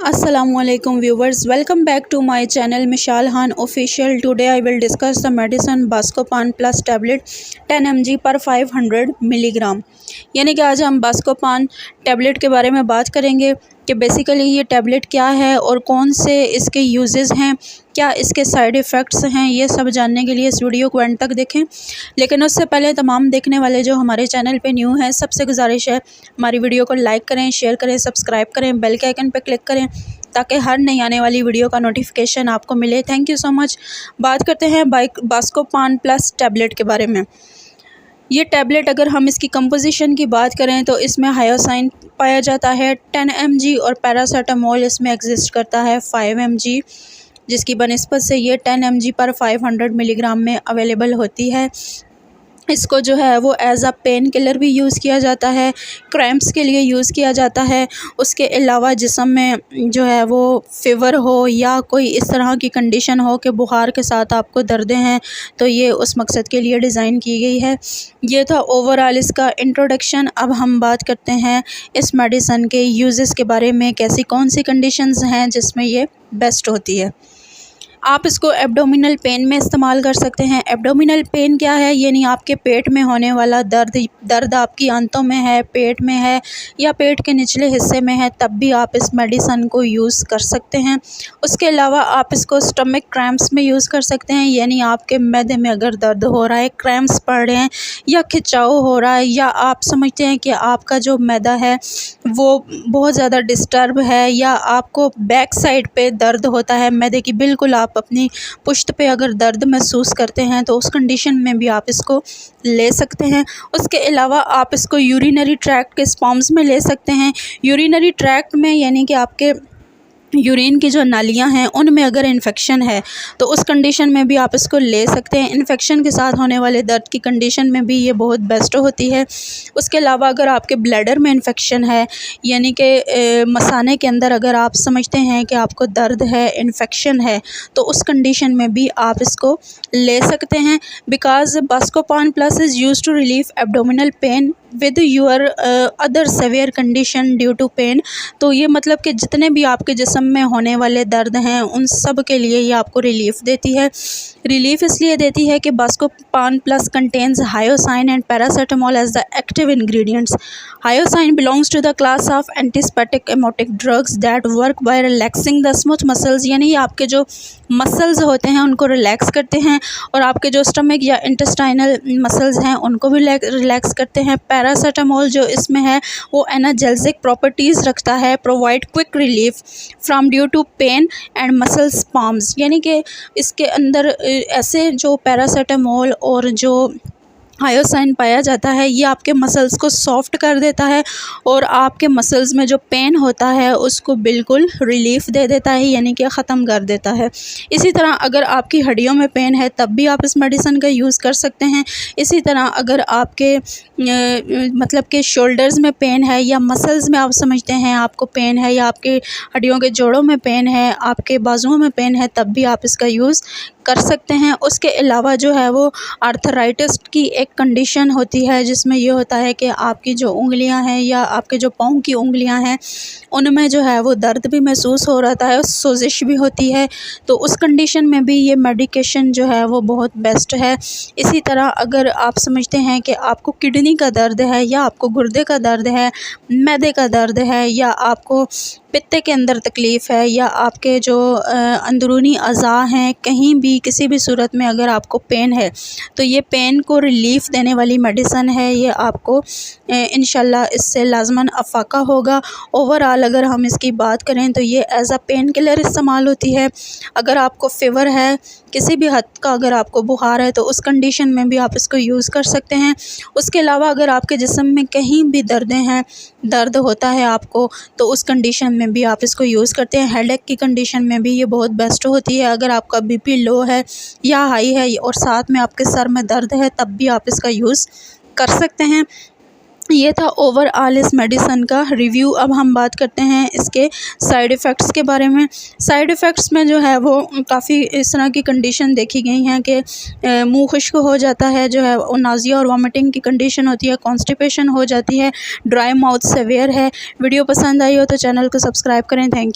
Assalamu alaikum viewers, welcome back to my channel Mishal Han Official. Today I will discuss the medicine Buscopan Plus tablet 10 mg per 500 milligram. यानी कि आज हम Buscopan tablet के बारे में बात करेंगे कि बेसिकली ये टेबलेट क्या है और कौन से इसके यूजेस हैं, क्या इसके साइड इफ़ेक्ट्स हैं, ये सब जानने के लिए इस वीडियो को एंड तक देखें। लेकिन उससे पहले तमाम देखने वाले जो हमारे चैनल पे न्यू हैं, सबसे गुजारिश है हमारी वीडियो को लाइक करें, शेयर करें, सब्सक्राइब करें, बेल के आइकन पर क्लिक करें ताकि हर नई आने वाली वीडियो का नोटिफिकेशन आपको मिले। Thank you so much. बात करते हैं Buscopan प्लस टेबलेट के बारे में। ये टैबलेट अगर हम इसकी कंपोजिशन की बात करें तो इसमें हायोसाइन पाया जाता है 10 mg और पैरासीटामोल इसमें एग्जिस्ट करता है 5 mg, जिसकी बनिस्बत से ये 10 mg पर 500 मिलीग्राम में अवेलेबल होती है। इसको जो है वो एज़ अ पेन किलर भी यूज़ किया जाता है, क्रैम्प्स के लिए यूज़ किया जाता है। उसके अलावा जिस्म में जो है वो फ़ीवर हो या कोई इस तरह की कंडीशन हो कि बुखार के साथ आपको दर्दें हैं, तो ये उस मकसद के लिए डिज़ाइन की गई है। ये था ओवरऑल इसका इंट्रोडक्शन। अब हम बात करते हैं इस मेडिसिन के यूजेस के बारे में, कैसी कौन सी कंडीशंस हैं जिसमें ये बेस्ट होती है। आप इसको एब्डोमिनल पेन में इस्तेमाल कर सकते हैं। एब्डोमिनल पेन क्या है? यानी आपके पेट में होने वाला दर्द आपकी आंतों में है, पेट में है या पेट के निचले हिस्से में है, तब भी आप इस मेडिसिन को यूज़ कर सकते हैं। उसके अलावा आप इसको स्टमक क्रैम्प्स में यूज़ कर सकते हैं, यानी आपके मैदे में अगर दर्द हो रहा है, क्रैम्प्स पड़ रहे हैं या खिंचाव हो रहा है, या आप समझते हैं कि आपका जो मैदा है वो बहुत ज़्यादा डिस्टर्ब है, या आपको बैक साइड पे दर्द होता है मैदे की, बिल्कुल आप अपनी पुश्त पे अगर दर्द महसूस करते हैं तो उस कंडीशन में भी आप इसको ले सकते हैं। उसके अलावा आप इसको यूरिनरी ट्रैक्ट के स्पॉम्स में ले सकते हैं। यूरिनरी ट्रैक्ट में यानी कि आपके यूरिन की जो नालियां हैं उनमें अगर इन्फेक्शन है तो उस कंडीशन में भी आप इसको ले सकते हैं। इन्फेक्शन के साथ होने वाले दर्द की कंडीशन में भी ये बहुत बेस्ट होती है। उसके अलावा अगर आपके ब्लैडर में इन्फेक्शन है, यानी कि मसाने के अंदर अगर आप समझते हैं कि आपको दर्द है, इन्फेक्शन है, तो उस कंडीशन में भी आप इसको ले सकते हैं। Because Buscopan plus is use to relieve abdominal pain with your other severe condition due to pain. तो ये मतलब कि जितने भी आपके जिस्म में होने वाले दर्द हैं उन सब के लिए ये आपको रिलीफ देती है। रिलीफ इसलिए देती है कि Buscopan plus contains hyoscine and paracetamol as the active ingredients. Hyoscine belongs to the class of antispasmodic drugs that work by relaxing the smooth muscles, यानी आपके जो मसल्स होते हैं उनको रिलैक्स करते हैं और आपके जो स्टमक या इंटेस्टाइनल मसल्स हैं उनको भी रिलैक्स करते हैं। पैरासीटामोल जो इसमें है वो एनाल्जेसिक प्रॉपर्टीज़ रखता है, provide quick relief from due to pain and muscle spasms, यानी कि इसके अंदर ऐसे जो पैरासीटामोल और जो हायोसाइन पाया जाता है ये आपके मसल्स को सॉफ्ट कर देता है और आपके मसल्स में जो पेन होता है उसको बिल्कुल रिलीफ दे देता है, यानी कि ख़त्म कर देता है। इसी तरह अगर आपकी हड्डियों में पेन है तब भी आप इस मेडिसिन का यूज़ कर सकते हैं। इसी तरह अगर आपके मतलब कि शोल्डर्स में पेन है या मसल्स में आप समझते हैं आपको पेन है, या आपके हड्डियों के जोड़ों में पेन है, आपके बाजुओं में पेन है, तब भी आप इसका यूज़ कर सकते हैं। उसके अलावा जो है वो आर्थराइटिस की एक कंडीशन होती है जिसमें ये होता है कि आपकी जो उंगलियां हैं या आपके जो पाँव की उंगलियां हैं उनमें जो है वो दर्द भी महसूस हो रहा है, सोजिश भी होती है, तो उस कंडीशन में भी ये मेडिकेशन जो है वो बहुत बेस्ट है। इसी तरह अगर आप समझते हैं कि आपको किडनी का दर्द है या आपको गुर्दे का दर्द है, मैदे का दर्द है, या आपको पित्ते के अंदर तकलीफ़ है, या आपके जो अंदरूनी अज़ा हैं कहीं भी किसी भी सूरत में अगर आपको पेन है, तो ये पेन को रिलीफ़ देने वाली मेडिसिन है। ये आपको इंशाल्लाह इससे लाज़मन अफ़ाका होगा। ओवरऑल अगर हम इसकी बात करें तो ये एज़ अ पेन किलर इस्तेमाल होती है। अगर आपको फ़ीवर है, किसी भी हद का अगर आपको बुखार है, तो उस कंडीशन में भी आप इसको यूज़ कर सकते हैं। उसके अलावा अगर आपके जिस्म में कहीं भी दर्द होता है आपको, तो उस कंडीशन में भी आप इसको यूज़ करते हैं। हेडेक की कंडीशन में भी ये बहुत बेस्ट होती है। अगर आपका बीपी लो है या हाई है और साथ में आपके सर में दर्द है, तब भी आप इसका यूज़ कर सकते हैं। ये था ओवरऑल इस मेडिसिन का रिव्यू। अब हम बात करते हैं इसके साइड इफ़ेक्ट्स के बारे में। साइड इफ़ेक्ट्स में जो है वो काफ़ी इस तरह की कंडीशन देखी गई हैं कि मुंह खुश्क हो जाता है, जो है वो नाज़िया और वॉमिटिंग की कंडीशन होती है, कॉन्स्टिपेशन हो जाती है, ड्राई माउथ सेवियर है। वीडियो पसंद आई हो तो चैनल को सब्सक्राइब करें। Thank you.